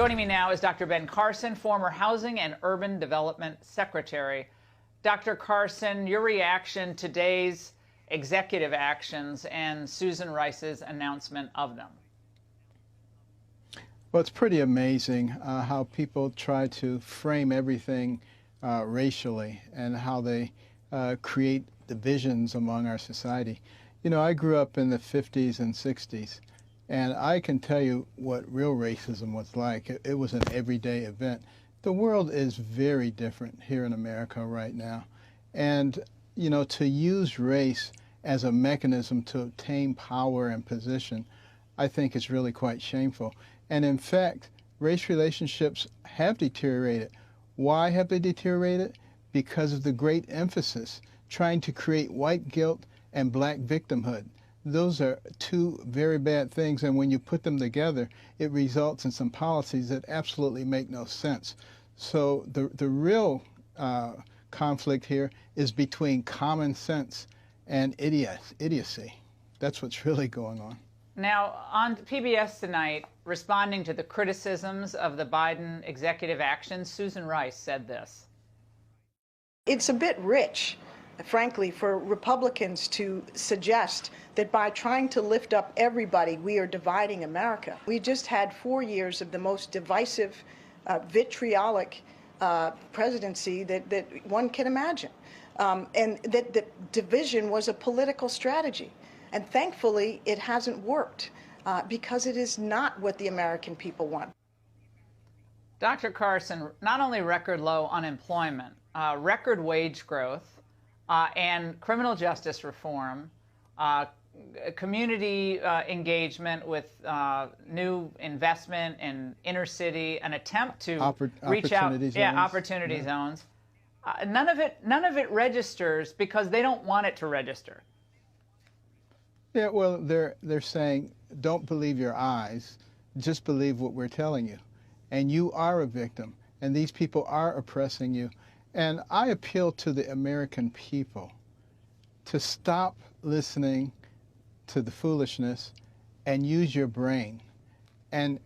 Joining me now is Dr. Ben Carson, former Housing and Urban Development Secretary. Dr. Carson, your reaction to today's executive actions and Susan Rice's announcement of them? Well, it's pretty amazing how people try to frame everything racially and how they create divisions among our society. You know, I grew up in the 50s and 60s, and I can tell you what real racism was like. It was an everyday event. The world is very different here in America right now. And, you know, to use race as a mechanism to obtain power and position, I think is really quite shameful. And in fact, race relationships have deteriorated. Why have they deteriorated? Because of the great emphasis trying to create white guilt and black victimhood. Those are two very bad things, and when you put them together, it results in some policies that absolutely make no sense. So the real conflict here is between common sense and idiocy. That's what's really going on. Now, on PBS tonight, responding to the criticisms of the Biden executive actions, Susan Rice said this. It's a bit rich, frankly, for Republicans to suggest that by trying to lift up everybody, we are dividing America. We just had 4 years of the most divisive, vitriolic presidency that one can imagine. And that division was a political strategy. And thankfully, it hasn't worked because it is not what the American people want. Dr. Carson, not only record low unemployment, record wage growth, and criminal justice reform, community engagement with new investment in inner city, an attempt to reach out, opportunity zones. None of it registers because they don't want it to register. Yeah, well, they're saying, don't believe your eyes, just believe what we're telling you. And you are a victim, and these people are oppressing you. And I appeal to the American people to stop listening to the foolishness and use your brain and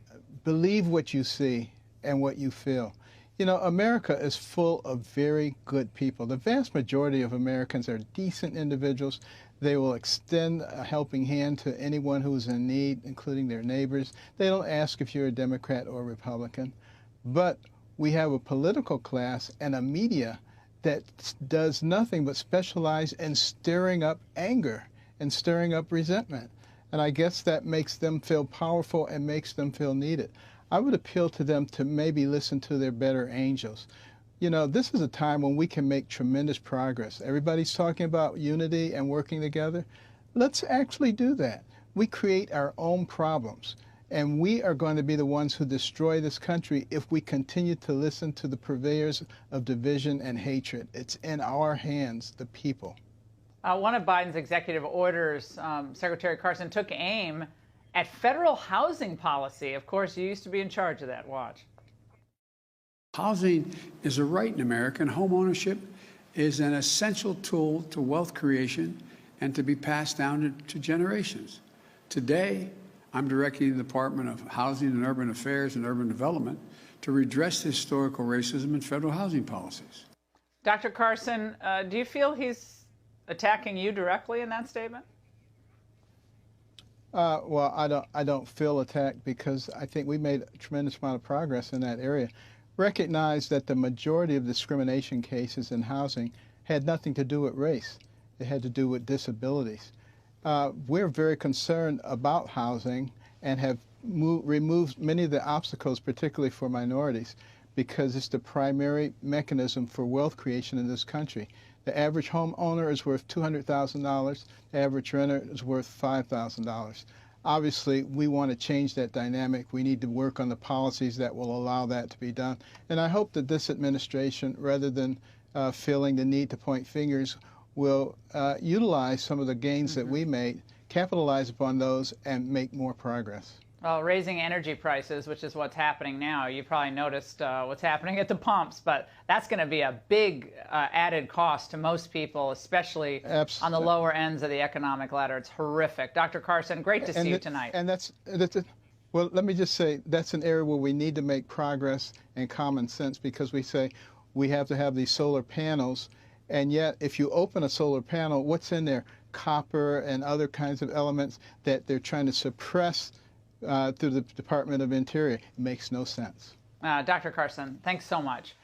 believe what you see and what you feel. You know, America is full of very good people. The vast majority of Americans are decent individuals. They will extend a helping hand to anyone who is in need, including their neighbors. They don't ask if you're a Democrat or Republican. But we have a political class and a media that does nothing but specialize in stirring up anger and stirring up resentment. And I guess that makes them feel powerful and makes them feel needed. I would appeal to them to maybe listen to their better angels. You know, this is a time when we can make tremendous progress. Everybody's talking about unity and working together. Let's actually do that. We create our own problems, and we are going to be the ones who destroy this country if we continue to listen to the purveyors of division and hatred. It's in our hands, the people. One of Biden's executive orders, Secretary Carson, took aim at federal housing policy. Of course, you used to be in charge of that. Watch. Housing is a right in America, and home ownership is an essential tool to wealth creation and to be passed down to generations. Today, I'm directing the Department of Housing and Urban Affairs and Urban Development to redress historical racism in federal housing policies. Dr. Carson, do you feel he's attacking you directly in that statement? Well, I don't feel attacked because I think we made a tremendous amount of progress in that area. Recognize that the majority of discrimination cases in housing had nothing to do with race. It had to do with disabilities. We're very concerned about housing and have removed many of the obstacles, particularly for minorities, because it's the primary mechanism for wealth creation in this country. The average homeowner is worth $200,000. The average renter is worth $5,000. Obviously, we want to change that dynamic. We need to work on the policies that will allow that to be done. And I hope that this administration, rather than feeling the need to point fingers, will utilize some of the gains that we made, capitalize upon those, and make more progress. Well, raising energy prices, which is what's happening now. You probably noticed what's happening at the pumps, but that's going to be a big added cost to most people, especially on the lower ends of the economic ladder. It's horrific. Dr. Carson, great to see you tonight. And Well, let me just say that's an area where we need to make progress and common sense, because we say we have to have these solar panels, and yet if you open a solar panel, what's in there? Copper and other kinds of elements that they're trying to suppress through the Department of Interior. It makes no sense. Dr. Carson, thanks so much.